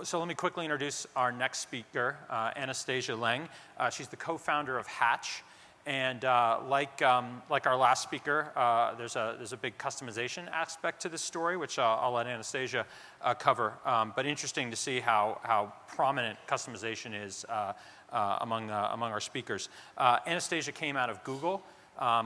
So let me quickly introduce our next speaker, Anastasia Leng. She's the co-founder of Hatch. And like our last speaker, there's a big customization aspect to this story, which I'll let Anastasia cover. But interesting to see how prominent customization is among our speakers. Anastasia came out of Google,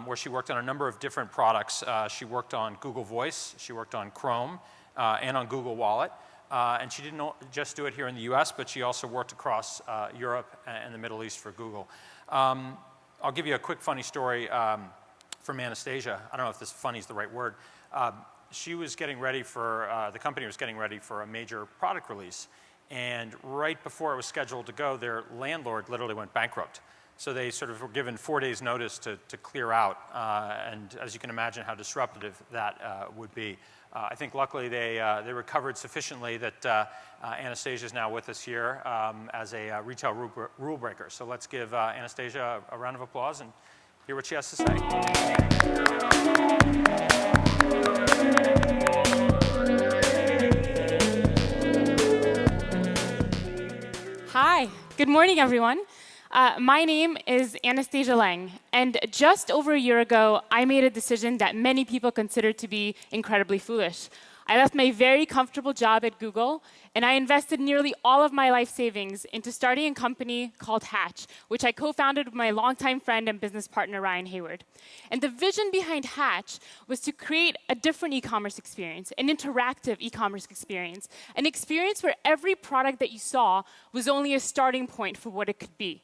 where she worked on a number of different products. She worked on Google Voice, she worked on Chrome, and on Google Wallet. And she didn't just do it here in the US, but she also worked across Europe and the Middle East for Google. I'll give you a quick funny story from Anastasia. I don't know if this funny is the right word. She was getting ready for, the company was getting ready for a major product release. And right before it was scheduled to go, their landlord literally went bankrupt. So they sort of were given 4 days notice to clear out. And as you can imagine how disruptive that would be. I think luckily they recovered sufficiently that Anastasia is now with us here as a retail rule breaker. So let's give Anastasia a round of applause and hear what she has to say. Hi, good morning, everyone. My name is Anastasia Leng, and just over a year ago, I made a decision that many people consider to be incredibly foolish. I left my very comfortable job at Google, and I invested nearly all of my life savings into starting a company called Hatch, which I co-founded with my longtime friend and business partner, Ryan Hayward. And the vision behind Hatch was to create a different e-commerce experience, an interactive e-commerce experience, an experience where every product that you saw was only a starting point for what it could be.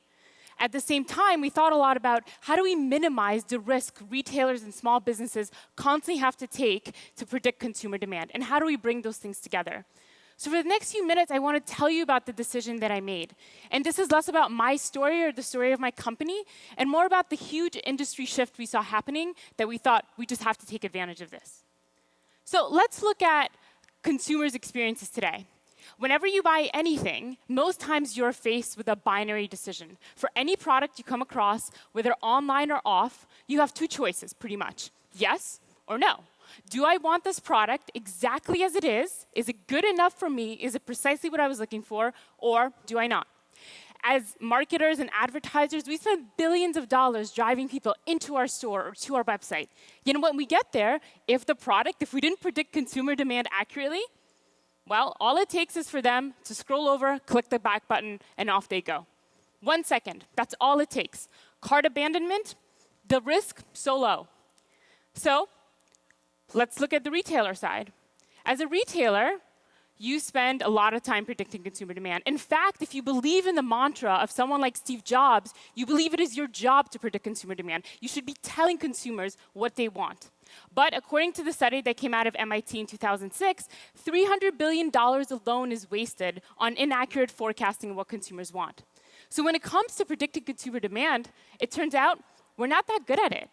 At the same time, we thought a lot about how do we minimize the risk retailers and small businesses constantly have to take to predict consumer demand, and how do we bring those things together? So for the next few minutes, I want to tell you about the decision that I made. And this is less about my story or the story of my company, and more about the huge industry shift we saw happening that we thought we just have to take advantage of this. So let's look at consumers' experiences today. Whenever you buy anything, most times you're faced with a binary decision. For any product you come across, whether online or off, you have two choices, pretty much. Yes or no. Do I want this product exactly as it is? Is it good enough for me? Is it precisely what I was looking for? Or do I not? As marketers and advertisers, we spend billions of dollars driving people into our store or to our website. Yet when we get there, if we didn't predict consumer demand accurately, well, all it takes is for them to scroll over, click the back button, and off they go. 1 second, that's all it takes. Cart abandonment, the risk, so low. So let's look at the retailer side. As a retailer, you spend a lot of time predicting consumer demand. In fact, if you believe in the mantra of someone like Steve Jobs, you believe it is your job to predict consumer demand. You should be telling consumers what they want. But according to the study that came out of MIT in 2006, $300 billion alone is wasted on inaccurate forecasting of what consumers want. So when it comes to predicting consumer demand, it turns out we're not that good at it.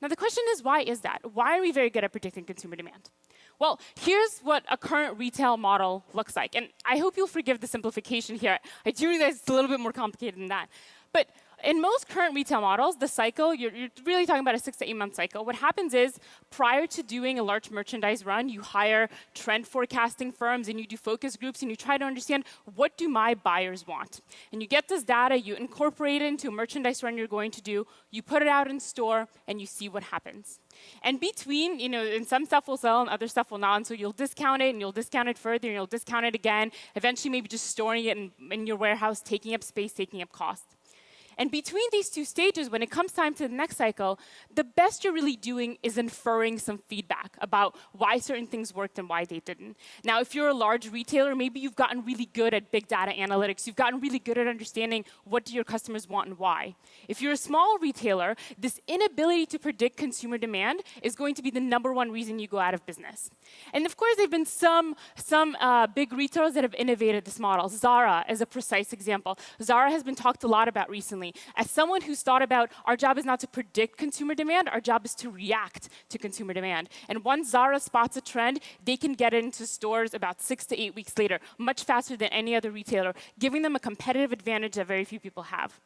Now the question is, why is that? Why are we very good at predicting consumer demand? Well, here's what a current retail model looks like. And I hope you'll forgive the simplification here. I do realize it's a little bit more complicated than that. But in most current retail models, the cycle, you're really talking about a 6 to 8 month cycle. What happens is, prior to doing a large merchandise run, you hire trend forecasting firms and you do focus groups and you try to understand, what do my buyers want? And you get this data, you incorporate it into a merchandise run you're going to do, you put it out in store, and you see what happens. And between, and some stuff will sell and other stuff will not, and so you'll discount it and you'll discount it further and you'll discount it again, eventually maybe just storing it in your warehouse, taking up space, taking up cost. And between these two stages, when it comes time to the next cycle, the best you're really doing is inferring some feedback about why certain things worked and why they didn't. Now, if you're a large retailer, maybe you've gotten really good at big data analytics. You've gotten really good at understanding what do your customers want and why. If you're a small retailer, this inability to predict consumer demand is going to be the #1 reason you go out of business. And of course, there have been some big retailers that have innovated this model. Zara is a precise example. Zara has been talked a lot about recently. As someone who's thought about our job is not to predict consumer demand, our job is to react to consumer demand. And once Zara spots a trend, they can get it into stores about 6 to 8 weeks later, much faster than any other retailer, giving them a competitive advantage that very few people have.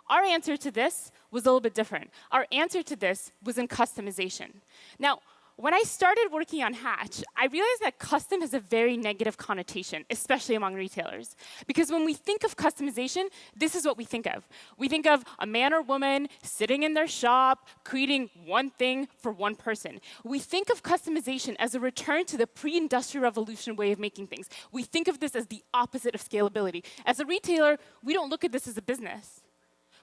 Our answer to this was a little bit different. Our answer to this was in customization. Now, when I started working on Hatch, I realized that custom has a very negative connotation, especially among retailers. Because when we think of customization, this is what we think of. We think of a man or woman sitting in their shop, creating one thing for one person. We think of customization as a return to the pre-industrial revolution way of making things. We think of this as the opposite of scalability. As a retailer, we don't look at this as a business.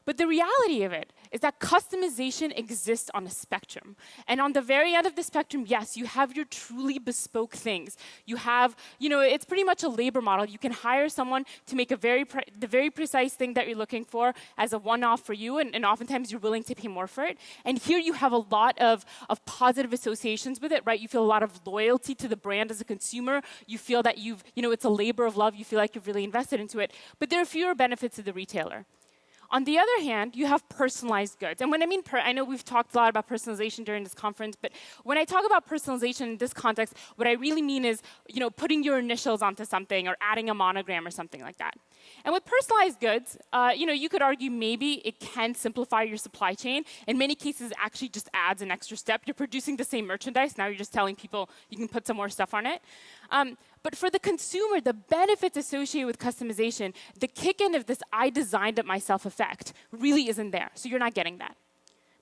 But the reality of it is that customization exists on a spectrum. And on the very end of the spectrum, yes, you have your truly bespoke things. You have, it's pretty much a labor model. You can hire someone to make the very precise thing that you're looking for as a one-off for you, and oftentimes you're willing to pay more for it. And here you have a lot of positive associations with it, right? You feel a lot of loyalty to the brand as a consumer. You feel that it's a labor of love. You feel like you've really invested into it. But there are fewer benefits to the retailer. On the other hand, you have personalized goods. And when I mean, I know we've talked a lot about personalization during this conference, but when I talk about personalization in this context, what I really mean is, putting your initials onto something or adding a monogram or something like that. And with personalized goods, you could argue maybe it can simplify your supply chain. In many cases, it actually just adds an extra step. You're producing the same merchandise. Now you're just telling people you can put some more stuff on it. But for the consumer, the benefits associated with customization, the kick-in of this I designed it myself effect really isn't there. So you're not getting that.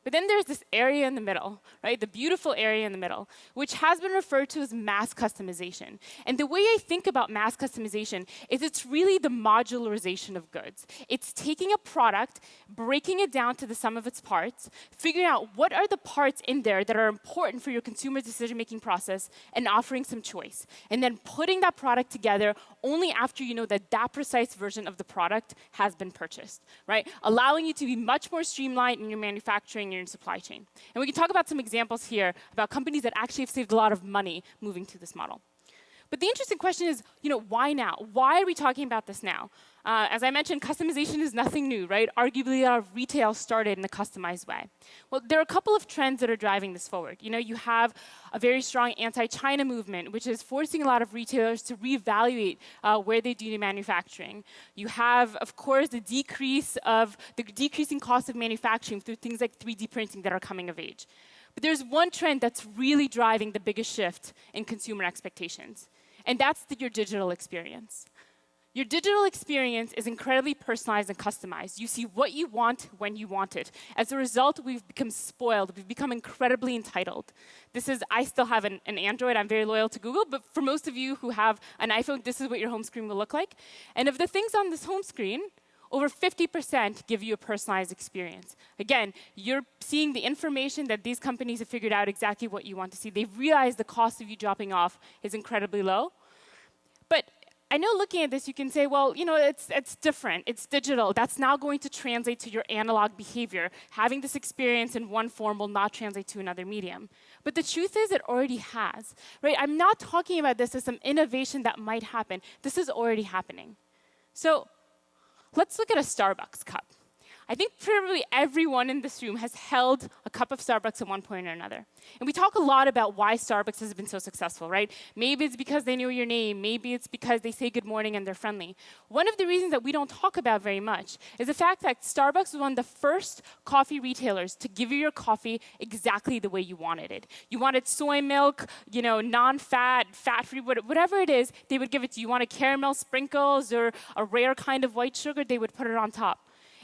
But then there's this area in the middle, right? The beautiful area in the middle, which has been referred to as mass customization. And the way I think about mass customization is it's really the modularization of goods. It's taking a product, breaking it down to the sum of its parts, figuring out what are the parts in there that are important for your consumer decision-making process, and offering some choice. And then putting that product together only after you know that that precise version of the product has been purchased, right? Allowing you to be much more streamlined in your manufacturing, your supply chain. And we can talk about some examples here about companies that actually have saved a lot of money moving to this model. But the interesting question is, why now? Why are we talking about this now? As I mentioned, customization is nothing new, right? Arguably, a lot of retail started in a customized way. Well, there are a couple of trends that are driving this forward. You have a very strong anti-China movement, which is forcing a lot of retailers to reevaluate where they do manufacturing. You have, of course, the decreasing cost of manufacturing through things like 3D printing that are coming of age. But there's one trend that's really driving the biggest shift in consumer expectations, and that's your digital experience. Your digital experience is incredibly personalized and customized. You see what you want when you want it. As a result, we've become spoiled. We've become incredibly entitled. I still have an Android. I'm very loyal to Google. But for most of you who have an iPhone, this is what your home screen will look like. And of the things on this home screen, over 50% give you a personalized experience. Again, you're seeing the information that these companies have figured out exactly what you want to see. They've realized the cost of you dropping off is incredibly low. But I know looking at this, you can say, well, it's different. It's digital. That's now going to translate to your analog behavior. Having this experience in one form will not translate to another medium. But the truth is, it already has, right? I'm not talking about this as some innovation that might happen. This is already happening. So let's look at a Starbucks cup. I think probably everyone in this room has held a cup of Starbucks at one point or another. And we talk a lot about why Starbucks has been so successful, right? Maybe it's because they know your name. Maybe it's because they say good morning and they're friendly. One of the reasons that we don't talk about very much is the fact that Starbucks was one of the first coffee retailers to give you your coffee exactly the way you wanted it. You wanted soy milk, non-fat, fat-free, whatever it is, they would give it to you. You wanted caramel sprinkles or a rare kind of white sugar, they would put it on top.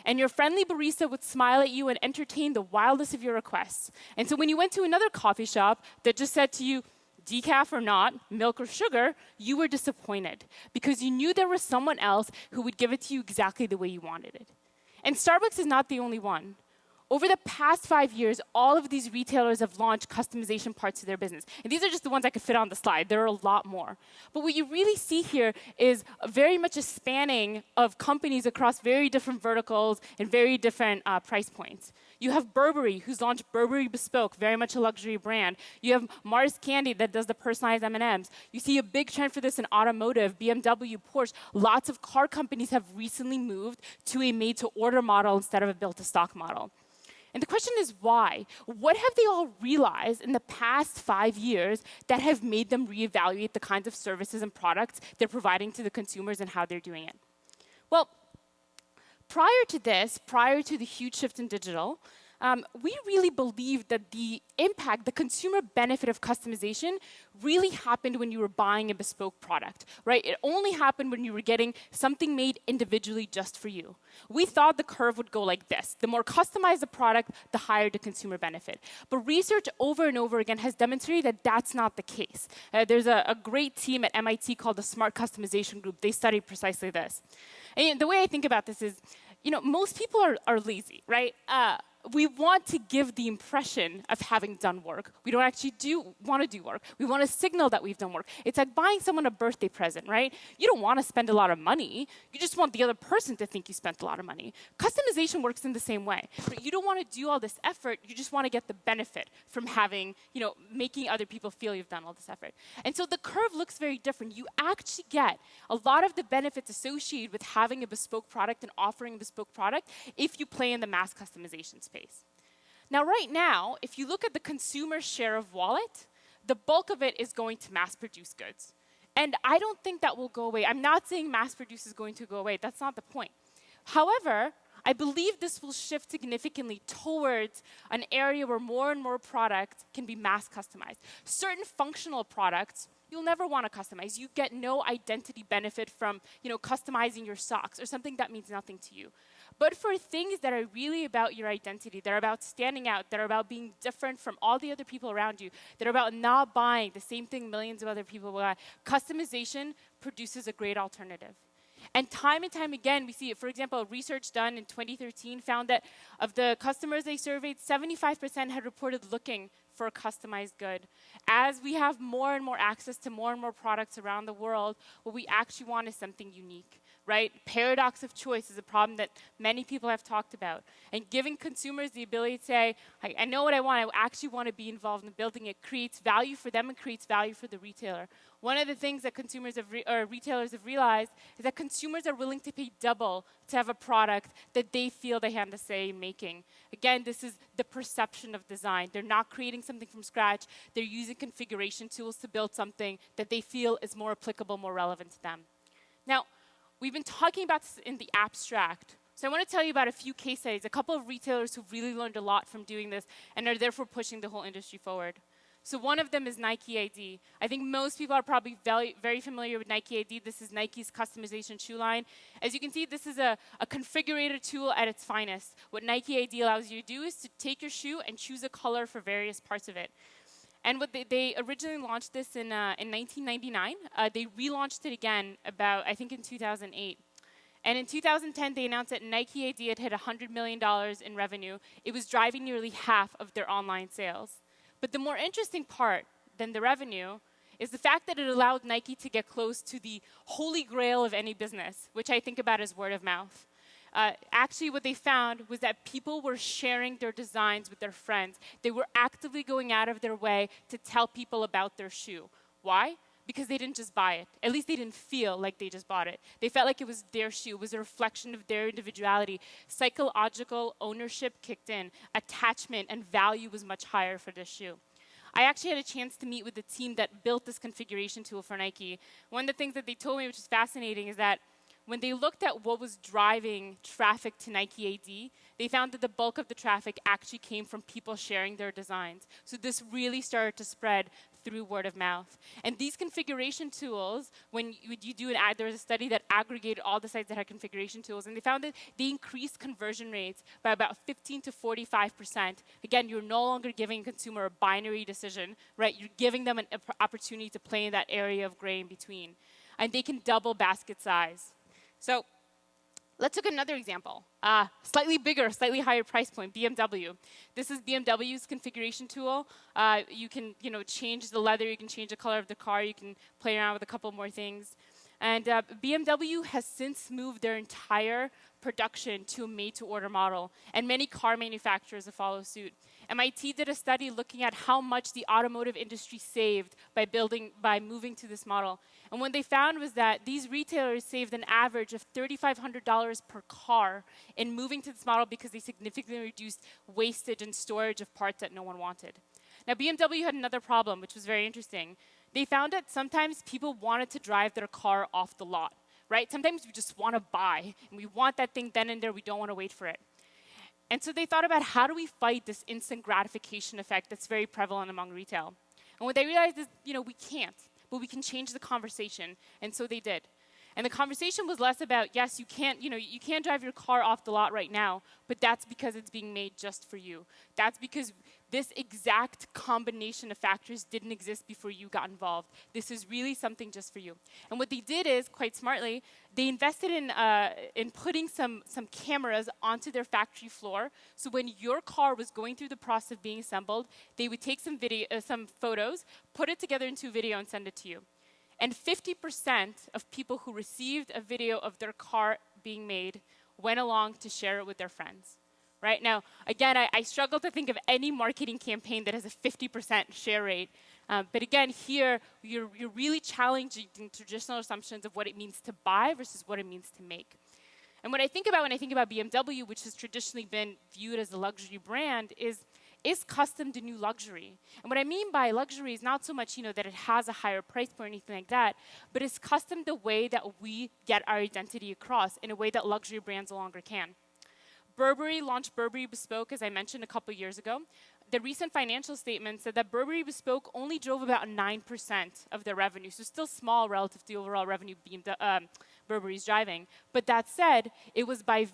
And your friendly barista would smile at you and entertain the wildest of your requests. And so when you went to another coffee shop that just said to you, decaf or not, milk or sugar, you were disappointed because you knew there was someone else who would give it to you exactly the way you wanted it. And Starbucks is not the only one. Over the past 5 years, all of these retailers have launched customization parts to their business. And these are just the ones I could fit on the slide. There are a lot more. But what you really see here is very much a spanning of companies across very different verticals and very different price points. You have Burberry, who's launched Burberry Bespoke, very much a luxury brand. You have Mars Candy that does the personalized M&Ms. You see a big trend for this in automotive, BMW, Porsche. Lots of car companies have recently moved to a made-to-order model instead of a built-to-stock model. And the question is why? What have they all realized in the past 5 years that have made them reevaluate the kinds of services and products they're providing to the consumers and how they're doing it? Well, prior to the huge shift in digital, we really believe that the impact, the consumer benefit of customization really happened when you were buying a bespoke product, right? It only happened when you were getting something made individually just for you. We thought the curve would go like this. The more customized the product, the higher the consumer benefit. But research over and over again has demonstrated that that's not the case. There's a great team at MIT called the Smart Customization Group. They studied precisely this. And the way I think about this is, most people are lazy, right? We want to give the impression of having done work. We don't actually want to do work. We want to signal that we've done work. It's like buying someone a birthday present, right? You don't want to spend a lot of money. You just want the other person to think you spent a lot of money. Customization works in the same way. But you don't want to do all this effort. You just want to get the benefit from having, making other people feel you've done all this effort. And so the curve looks very different. You actually get a lot of the benefits associated with having a bespoke product and offering a bespoke product if you play in the mass customization space. Now, right now, if you look at the consumer share of wallet, the bulk of it is going to mass-produced goods. And I don't think that will go away. I'm not saying mass-produced is going to go away. That's not the point. However, I believe this will shift significantly towards an area where more and more products can be mass-customized. Certain functional products, you'll never want to customize. You get no identity benefit from, customizing your socks or something that means nothing to you. But for things that are really about your identity, that are about standing out, that are about being different from all the other people around you, that are about not buying the same thing millions of other people buy, customization produces a great alternative. And time again, we see it. For example, research done in 2013 found that of the customers they surveyed, 75% had reported looking for a customized good. As we have more and more access to more and more products around the world, what we actually want is something unique, right? Paradox of choice is a problem that many people have talked about. And giving consumers the ability to say, I know what I want, I actually want to be involved in building it, creates value for them and creates value for the retailer. One of the things that retailers have realized is that consumers are willing to pay double to have a product that they feel they have the say in making. Again, this is the perception of design. They're not creating something from scratch. They're using configuration tools to build something that they feel is more applicable, more relevant to them. Now, we've been talking about this in the abstract. So I want to tell you about a few case studies, a couple of retailers who've really learned a lot from doing this and are therefore pushing the whole industry forward. So one of them is Nike ID. I think most people are probably very familiar with Nike ID. This is Nike's customization shoe line. As you can see, this is a configurator tool at its finest. What Nike ID allows you to do is to take your shoe and choose a color for various parts of it. And what they originally launched this in 1999. They relaunched it again about, I think, in 2008. And in 2010, they announced that Nike ID had hit $100 million in revenue. It was driving nearly half of their online sales. But the more interesting part than the revenue is the fact that it allowed Nike to get close to the holy grail of any business, which I think about as word of mouth. Actually, what they found was that people were sharing their designs with their friends. They were actively going out of their way to tell people about their shoe. Why? Because they didn't just buy it. At least they didn't feel like they just bought it. They felt like it was their shoe. It was a reflection of their individuality. Psychological ownership kicked in. Attachment and value was much higher for this shoe. I actually had a chance to meet with the team that built this configuration tool for Nike. One of the things that they told me, which is fascinating, is that when they looked at what was driving traffic to Nike AD, they found that the bulk of the traffic actually came from people sharing their designs. So this really started to spread through word of mouth. And these configuration tools, when you do an ad, there was a study that aggregated all the sites that had configuration tools, and they found that they increased conversion rates by about 15 to 45%. Again, you're no longer giving a consumer a binary decision, right? You're giving them an opportunity to play in that area of gray in between. And they can double basket size. So let's look at another example. Slightly bigger, slightly higher price point, BMW. This is BMW's configuration tool. You can change the leather, you can change the color of the car, you can play around with a couple more things. And BMW has since moved their entire production to a made-to-order model, and many car manufacturers have followed suit. MIT did a study looking at how much the automotive industry saved by moving to this model. And what they found was that these retailers saved an average of $3,500 per car in moving to this model because they significantly reduced wastage and storage of parts that no one wanted. Now, BMW had another problem, which was very interesting. They found that sometimes people wanted to drive their car off the lot, right? Sometimes we just want to buy, and we want that thing then and there. We don't want to wait for it. And so they thought about how do we fight this instant gratification effect that's very prevalent among retail. And what they realized is, we can't, but we can change the conversation. And so they did. And the conversation was less about, yes, you can't drive your car off the lot right now, but that's because it's being made just for you. That's because this exact combination of factors didn't exist before you got involved. This is really something just for you. And what they did is, quite smartly, they invested in putting some cameras onto their factory floor. So when your car was going through the process of being assembled, they would take some photos, put it together into a video, and send it to you. And 50% of people who received a video of their car being made went along to share it with their friends. Right now, again, I struggle to think of any marketing campaign that has a 50% share rate. But again, here, you're really challenging traditional assumptions of what it means to buy versus what it means to make. And what I think about when I think about BMW, which has traditionally been viewed as a luxury brand, is custom the new luxury? And what I mean by luxury is not so much, that it has a higher price point or anything like that, but it's custom the way that we get our identity across in a way that luxury brands no longer can. Burberry launched Burberry Bespoke, as I mentioned, a couple years ago. The recent financial statement said that Burberry Bespoke only drove about 9% of their revenue, so still small relative to the overall revenue Burberry's driving. But that said, it was by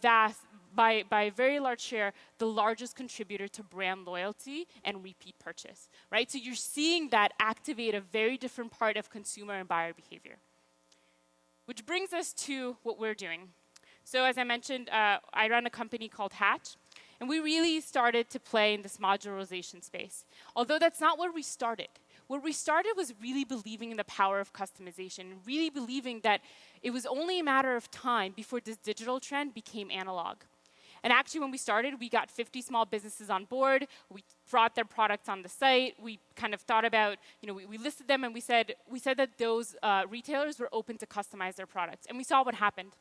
a very large share, the largest contributor to brand loyalty and repeat purchase, right? So you're seeing that activate a very different part of consumer and buyer behavior. Which brings us to what we're doing. So as I mentioned, I run a company called Hatch, and we really started to play in this modularization space. Although that's not where we started. Where we started was really believing in the power of customization, really believing that it was only a matter of time before this digital trend became analog. And actually, when we started, we got 50 small businesses on board. We brought their products on the site. We kind of thought about, we listed them, and we said that those retailers were open to customize their products. And we saw what happened.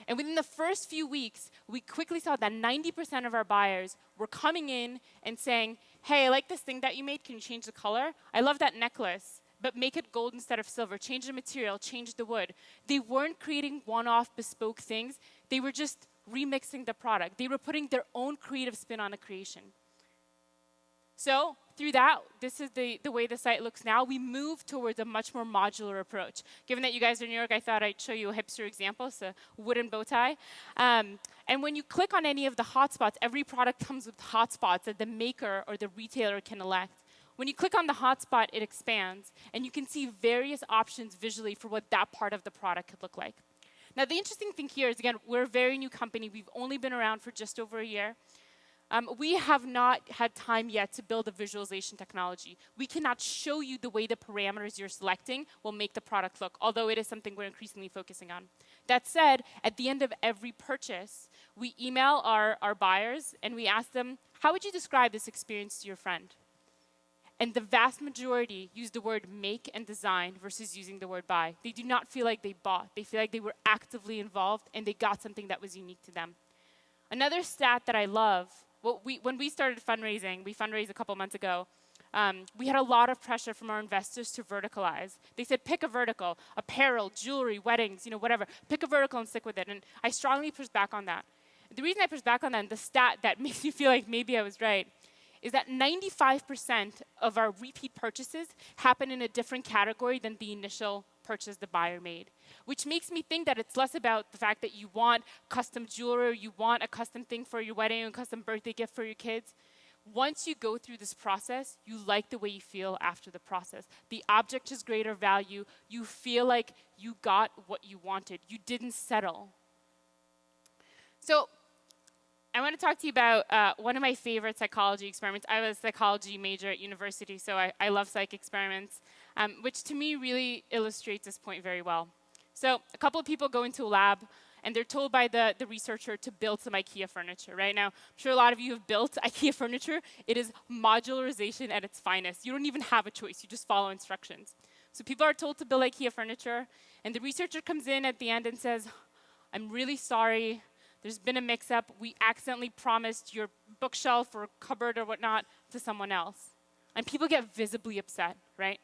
And within the first few weeks, we quickly saw that 90% of our buyers were coming in and saying, hey, I like this thing that you made. Can you change the color? I love that necklace, but make it gold instead of silver. Change the material, change the wood. They weren't creating one-off bespoke things. They were just remixing the product. They were putting their own creative spin on a creation. So through that, this is the way the site looks now. We moved towards a much more modular approach. Given that you guys are in New York, I thought I'd show you a hipster example, so wooden bow tie. And when you click on any of the hotspots, every product comes with hotspots that the maker or the retailer can elect. When you click on the hotspot, it expands, and you can see various options visually for what that part of the product could look like. Now, the interesting thing here is, again, we're a very new company. We've only been around for just over a year. We have not had time yet to build a visualization technology. We cannot show you the way the parameters you're selecting will make the product look, although it is something we're increasingly focusing on. That said, at the end of every purchase, we email our buyers and we ask them, how would you describe this experience to your friend? And the vast majority use the word make and design versus using the word buy. They do not feel like they bought. They feel like they were actively involved and they got something that was unique to them. Another stat that I love, when we started fundraising, we fundraised a couple months ago, we had a lot of pressure from our investors to verticalize. They said, pick a vertical, apparel, jewelry, weddings, whatever. Pick a vertical and stick with it. And I strongly pushed back on that. The reason I pushed back on that, and the stat that makes me feel like maybe I was right, is that 95% of our repeat purchases happen in a different category than the initial purchase the buyer made, which makes me think that it's less about the fact that you want custom jewelry, you want a custom thing for your wedding, a custom birthday gift for your kids. Once you go through this process, you like the way you feel after the process. The object has greater value. You feel like you got what you wanted. You didn't settle. So I want to talk to you about one of my favorite psychology experiments. I was a psychology major at university, so I love psych experiments, which to me really illustrates this point very well. So a couple of people go into a lab, and they're told by the researcher to build some IKEA furniture. Right now, I'm sure a lot of you have built IKEA furniture. It is modularization at its finest. You don't even have a choice. You just follow instructions. So people are told to build IKEA furniture, and the researcher comes in at the end and says, I'm really sorry. There's been a mix-up. We accidentally promised your bookshelf or cupboard or whatnot to someone else. And people get visibly upset, right?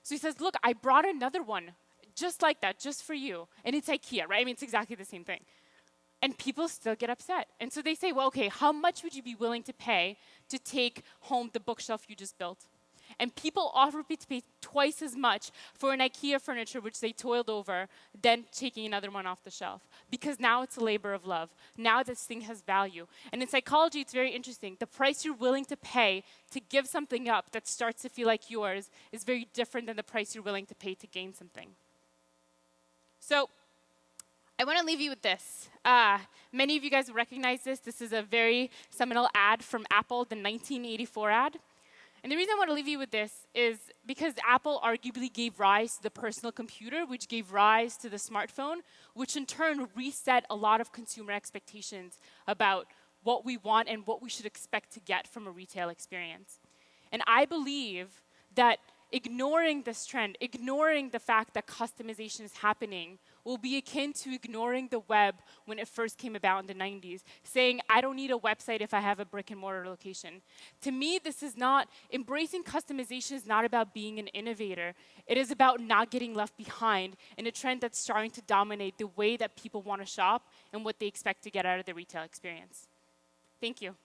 So he says, look, I brought another one just like that, just for you. And it's IKEA, right? I mean, it's exactly the same thing. And people still get upset. And so they say, well, okay, how much would you be willing to pay to take home the bookshelf you just built? And people offer to pay twice as much for an IKEA furniture, which they toiled over, than taking another one off the shelf. Because now it's a labor of love. Now this thing has value. And in psychology, it's very interesting. The price you're willing to pay to give something up that starts to feel like yours is very different than the price you're willing to pay to gain something. So I want to leave you with this. Many of you guys recognize this. This is a very seminal ad from Apple, the 1984 ad. And the reason I want to leave you with this is because Apple arguably gave rise to the personal computer, which gave rise to the smartphone, which in turn reset a lot of consumer expectations about what we want and what we should expect to get from a retail experience. And I believe that ignoring this trend, ignoring the fact that customization is happening, will be akin to ignoring the web when it first came about in the 90s, saying, I don't need a website if I have a brick and mortar location. To me, this is not, embracing customization is not about being an innovator. It is about not getting left behind in a trend that's starting to dominate the way that people want to shop and what they expect to get out of the retail experience. Thank you.